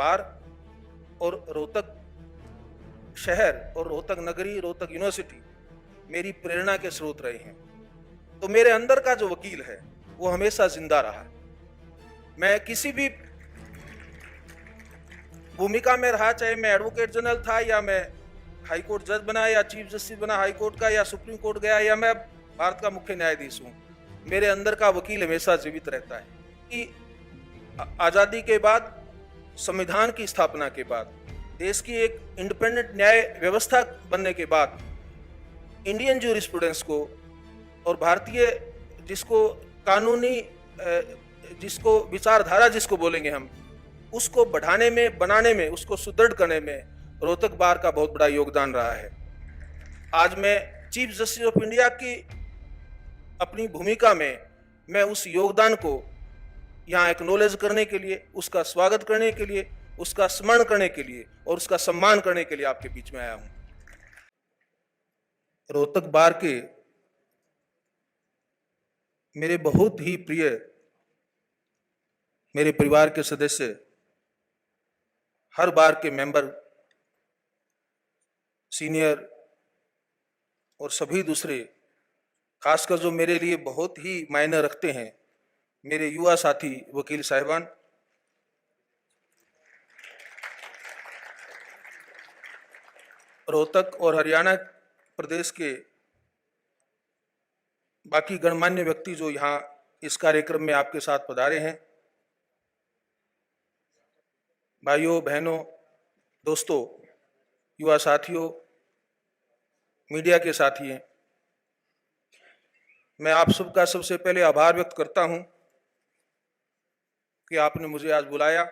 बार और रोहतक शहर और रोहतक नगरी, रोहतक यूनिवर्सिटी मेरी प्रेरणा के स्रोत रहे हैं। तो मेरे अंदर का जो वकील है वो हमेशा जिंदा रहा है। मैं किसी भी भूमिका में रहा, चाहे मैं एडवोकेट जनरल था या मैं हाई कोर्ट जज बना या चीफ जस्टिस बना हाई कोर्ट का या सुप्रीम कोर्ट गया या मैं भारत का मुख्य न्यायाधीश हूं, मेरे अंदर का वकील हमेशा जीवित रहता है। कि आजादी के बाद, संविधान की स्थापना के बाद, देश की एक इंडिपेंडेंट न्याय व्यवस्था बनने के बाद इंडियन ज्यूरिस्प्रूडेंस को और भारतीय जिसको कानूनी जिसको विचारधारा जिसको बोलेंगे हम, उसको बढ़ाने में, बनाने में, उसको सुदृढ़ करने में रोहतक बार का बहुत बड़ा योगदान रहा है। आज मैं चीफ जस्टिस ऑफ इंडिया की अपनी भूमिका में मैं उस योगदान को यहाँ एक्नॉलेज करने के लिए, उसका स्वागत करने के लिए, उसका स्मरण करने के लिए और उसका सम्मान करने के लिए आपके बीच में आया हूं। रोहतक बार के मेरे बहुत ही प्रिय मेरे परिवार के सदस्य, हर बार के मेंबर, सीनियर और सभी दूसरे, खासकर जो मेरे लिए बहुत ही मायने रखते हैं, मेरे युवा साथी वकील साहिबान, रोहतक और हरियाणा प्रदेश के बाकी गणमान्य व्यक्ति जो यहाँ इस कार्यक्रम में आपके साथ पधारे हैं, भाइयों बहनों, दोस्तों, युवा साथियों, मीडिया के साथी हैं, मैं आप सबका सबसे पहले आभार व्यक्त करता हूं कि आपने मुझे आज बुलाया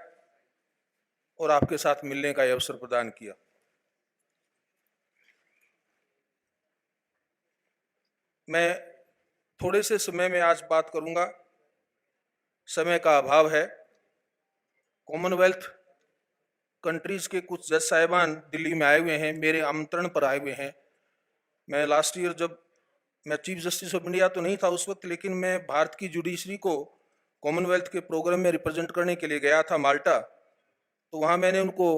और आपके साथ मिलने का यह अवसर प्रदान किया। मैं थोड़े से समय में आज बात करूंगा, समय का अभाव है। कॉमनवेल्थ कंट्रीज के कुछ जज साहिबान दिल्ली में आए हुए हैं, मेरे आमंत्रण पर आए हुए हैं। मैं लास्ट ईयर, जब मैं चीफ जस्टिस ऑफ इंडिया तो नहीं था उस वक्त, लेकिन मैं भारत की जुडिशरी को कॉमनवेल्थ के प्रोग्राम में रिप्रेजेंट करने के लिए गया था माल्टा। तो वहाँ मैंने उनको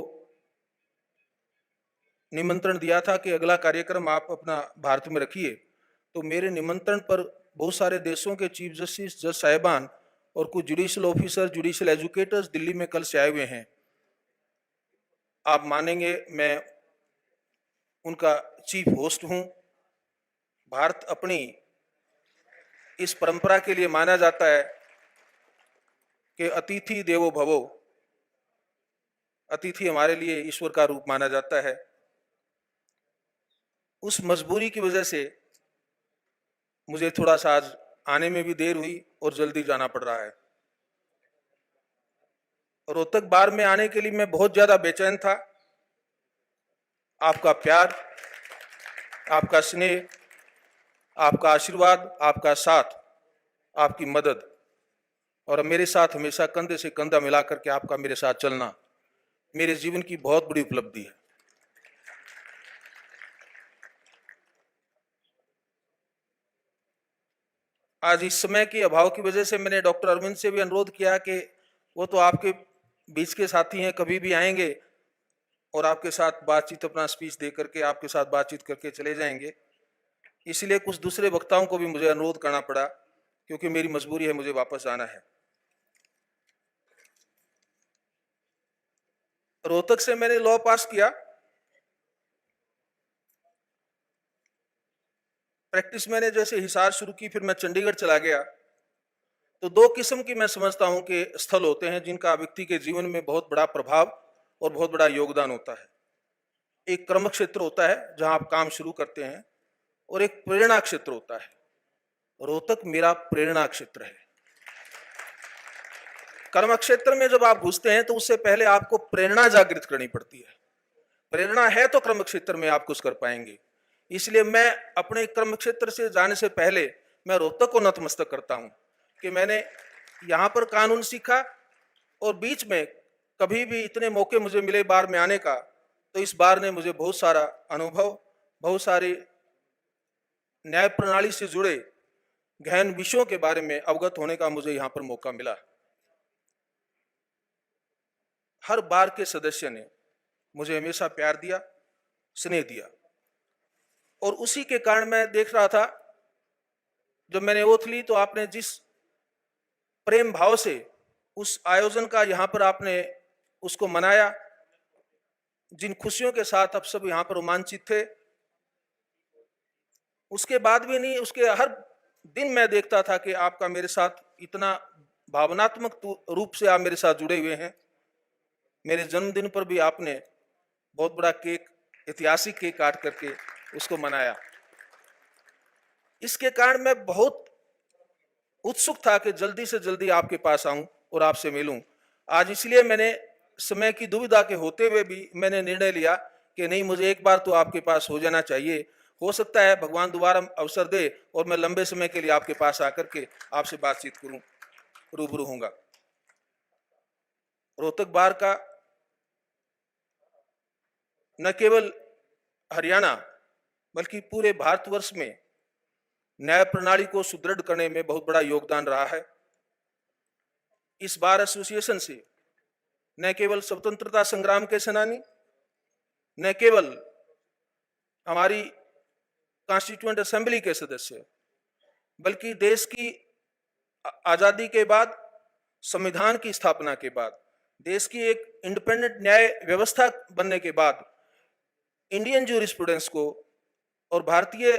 निमंत्रण दिया था कि अगला कार्यक्रम आप अपना भारत में रखिए। तो मेरे निमंत्रण पर बहुत सारे देशों के चीफ जस्टिस, जज साहिबान और कुछ judicial officer, judicial educators Delhi में कल से आए हुए हैं। आप मानेंगे, मैं उनका चीफ होस्ट हूं। भारत अपनी इस परंपरा के लिए माना जाता है कि अतिथि देवो भवो, अतिथि हमारे लिए ईश्वर का रूप माना जाता है। उस मजबूरी की वजह से मुझे थोड़ा सा आज आने में भी देर हुई और जल्दी जाना पड़ रहा है। रोहतक बार में आने के लिए मैं बहुत ज्यादा बेचैन था। आपका प्यार, आपका स्नेह, आपका आशीर्वाद, आपका साथ, आपकी मदद और मेरे साथ हमेशा कंधे से कंधा मिलाकर के आपका मेरे साथ चलना मेरे जीवन की बहुत बड़ी उपलब्धि है। आज इस समय के अभाव की वजह से मैंने डॉक्टर अरविंद से भी अनुरोध किया कि वो तो आपके बीच के साथी हैं, कभी भी आएंगे और आपके साथ बातचीत, अपना स्पीच दे करके आपके साथ बातचीत करके चले जाएंगे। इसलिए कुछ दूसरे वक्ताओं को भी मुझे अनुरोध करना पड़ा, क्योंकि मेरी मजबूरी है, मुझे वापस आना है। रोहतक से मैंने लॉ पास किया। प्रैक्टिस मैंने जैसे हिसार शुरू की, फिर मैं चंडीगढ़ चला गया। तो दो किस्म की मैं समझता हूं कि स्थल होते हैं जिनका व्यक्ति के जीवन में बहुत बड़ा प्रभाव और बहुत बड़ा योगदान होता है। एक कर्म क्षेत्र होता है जहां आप काम शुरू करते हैं, और एक प्रेरणा क्षेत्र होता है। रोहतक मेरा प्रेरणा क्षेत्र है। कर्म क्षेत्र में जब आप घुसते हैं तो उससे पहले आपको प्रेरणा जागृत करनी पड़ती है। प्रेरणा है तो कर्म क्षेत्र में आप कुछ कर पाएंगे। इसलिए मैं अपने कर्म क्षेत्र से जाने से पहले मैं रोहतक को नतमस्तक करता हूं कि मैंने यहाँ पर कानून सीखा, और बीच में कभी भी इतने मौके मुझे मिले बार में आने का, तो इस बार ने मुझे बहुत सारा अनुभव, बहुत सारे न्याय प्रणाली से जुड़े गहन विषयों के बारे में अवगत होने का मुझे यहाँ पर मौका मिला। हर बार के सदस्य ने मुझे हमेशा प्यार दिया, स्नेह दिया। और उसी के कारण मैं देख रहा था, जब मैंने ओथ ली तो आपने जिस प्रेम भाव से उस आयोजन का यहाँ पर आपने उसको मनाया, जिन खुशियों के साथ आप सब यहाँ पर रोमांचित थे, उसके बाद भी नहीं, उसके हर दिन मैं देखता था कि आपका मेरे साथ इतना भावनात्मक रूप से आप मेरे साथ जुड़े हुए हैं। मेरे जन्मदिन पर भी आपने बहुत बड़ा केक, ऐतिहासिक केक काट करके उसको मनाया। इसके कारण मैं बहुत उत्सुक था कि जल्दी से जल्दी आपके पास आऊं और आपसे मिलूं। आज इसलिए मैंने समय की दुविधा के होते हुए भी मैंने निर्णय लिया कि नहीं, मुझे एक बार तो आपके पास हो जाना चाहिए। हो सकता है भगवान दोबारा अवसर दे और मैं लंबे समय के लिए आपके पास आकर के आपसे बातचीत करूं, रूबरू होऊंगा। रोहतक बार का न केवल हरियाणा बल्कि पूरे भारतवर्ष में न्याय प्रणाली को सुदृढ़ करने में बहुत बड़ा योगदान रहा है। इस बार एसोसिएशन से न केवल स्वतंत्रता संग्राम के सेनानी, न केवल हमारी कॉन्स्टिट्यूएंट असेंबली के सदस्य, बल्कि देश की आजादी के बाद, संविधान की स्थापना के बाद, देश की एक इंडिपेंडेंट न्याय व्यवस्था बनने के बाद इंडियन ज्यूरिस्प्रूडेंस को और भारतीय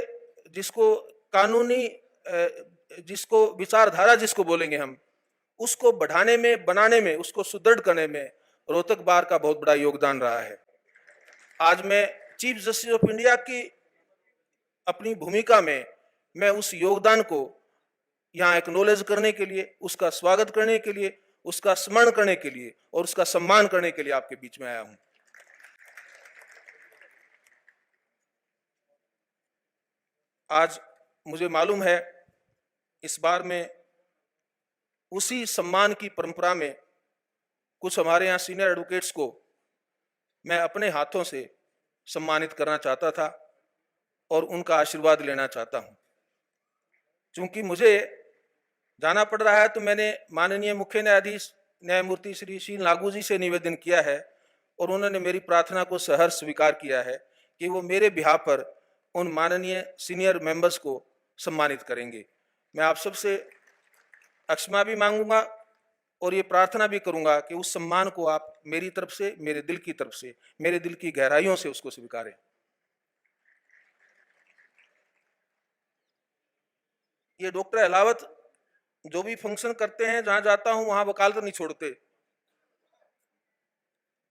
जिसको कानूनी जिसको विचारधारा जिसको बोलेंगे हम, उसको बढ़ाने में, बनाने में, उसको सुदृढ़ करने में रोहतक बार का बहुत बड़ा योगदान रहा है। आज मैं चीफ जस्टिस ऑफ इंडिया की अपनी भूमिका में मैं उस योगदान को यहाँ एक्नॉलेज करने के लिए, उसका स्वागत करने के लिए, उसका स्मरण करने के लिए और उसका सम्मान करने के लिए आपके बीच में आया हूं। आज मुझे मालूम है इस बार में उसी सम्मान की परंपरा में कुछ हमारे यहाँ सीनियर एडवोकेट्स को मैं अपने हाथों से सम्मानित करना चाहता था और उनका आशीर्वाद लेना चाहता हूं। चूंकि मुझे जाना पड़ रहा है तो मैंने माननीय मुख्य न्यायाधीश न्यायमूर्ति श्री शील नागू जी से निवेदन किया है और उन्होंने मेरी प्रार्थना को सहर्ष स्वीकार किया है कि वो मेरे बिहाफ पर उन माननीय सीनियर मेंबर्स को सम्मानित करेंगे। मैं आप सबसे क्षमा भी मांगूंगा और ये प्रार्थना भी करूंगा कि उस सम्मान को आप मेरी तरफ से, मेरे दिल की तरफ से, मेरे दिल की गहराइयों से उसको स्वीकारें। ये डॉक्टर अहलावत जो भी फंक्शन करते हैं, जहां जाता हूं वहां वकालत नहीं छोड़ते,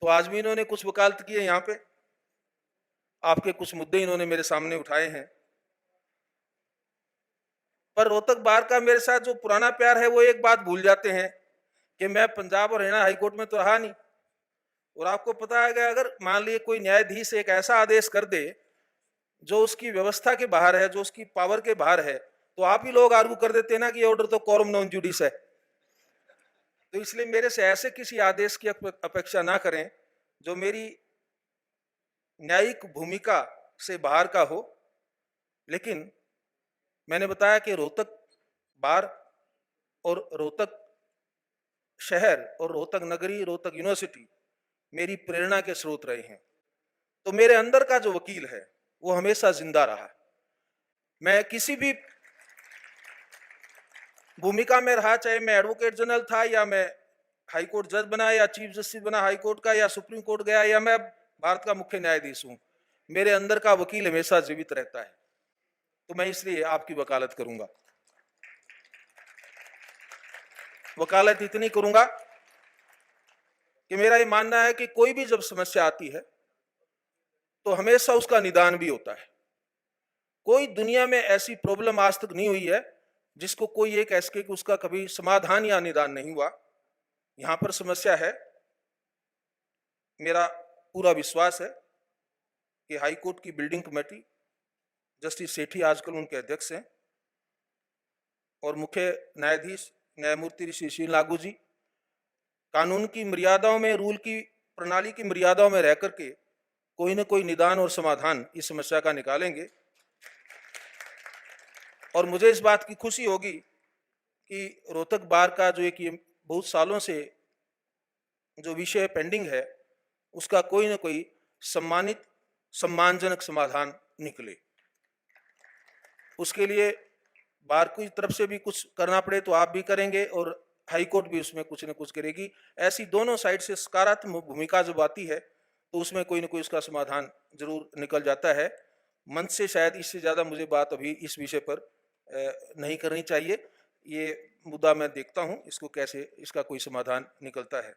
तो आज भी इन्होंने कुछ वकालत की है। यहाँ पे आपके कुछ मुद्दे इन्होंने मेरे सामने उठाए हैं, पर रोहतक बार का मेरे साथ जो पुराना प्यार है वो एक बात भूल जाते हैं कि मैं पंजाब और हरियाणा हाईकोर्ट में तो रहा नहीं। और आपको पता है कि अगर मान लीजिए कोई न्यायाधीश एक ऐसा आदेश कर दे जो उसकी व्यवस्था के बाहर है, जो उसकी पावर के बाहर है, तो आप ही लोग आर्गू कर देते हैं ना कि ऑर्डर तो कोरम नॉन जुडिस है। तो इसलिए मेरे से ऐसे किसी आदेश की अपेक्षा ना करें जो मेरी न्यायिक भूमिका से बाहर का हो। लेकिन मैंने बताया कि रोहतक बार और रोहतक शहर और रोहतक नगरी, रोहतक यूनिवर्सिटी मेरी प्रेरणा के स्रोत रहे हैं। तो मेरे अंदर का जो वकील है वो हमेशा जिंदा रहा। मैं किसी भी भूमिका में रहा, चाहे मैं एडवोकेट जनरल था या मैं हाई कोर्ट जज बना या चीफ जस्टिस बना हाई कोर्ट का या सुप्रीम कोर्ट गया या मैं भारत का मुख्य न्यायाधीश हूं, मेरे अंदर का वकील हमेशा जीवित रहता है। तो मैं इसलिए आपकी वकालत करूंगा। वकालत इतनी करूंगा कि मेरा ये मानना है कि कोई भी जब समस्या आती है तो हमेशा उसका निदान भी होता है। कोई दुनिया में ऐसी प्रॉब्लम आज तक नहीं हुई है जिसको कोई एक ऐसे कि उसका कभी समाधान या निदान नहीं हुआ। यहां पर समस्या है। मेरा पूरा विश्वास है कि हाई कोर्ट की बिल्डिंग कमेटी, जस्टिस सेठी आजकल उनके अध्यक्ष हैं, और मुख्य न्यायाधीश न्यायमूर्ति श्री शील नागू जी कानून की मर्यादाओं में, रूल की प्रणाली की मर्यादाओं में रह करके कोई न कोई निदान और समाधान इस समस्या का निकालेंगे। और मुझे इस बात की खुशी होगी कि रोहतक बार का जो एक ये बहुत सालों से जो विषय पेंडिंग है उसका कोई ना कोई सम्मानजनक समाधान निकले। उसके लिए बार की तरफ से भी कुछ करना पड़े तो आप भी करेंगे और हाई कोर्ट भी उसमें कुछ न कुछ करेगी। ऐसी दोनों साइड से सकारात्मक भूमिका जब आती है तो उसमें कोई ना कोई उसका समाधान जरूर निकल जाता है। मंच से शायद इससे ज़्यादा मुझे बात अभी इस विषय पर नहीं करनी चाहिए। ये मुद्दा मैं देखता हूँ इसको कैसे इसका कोई समाधान निकलता है।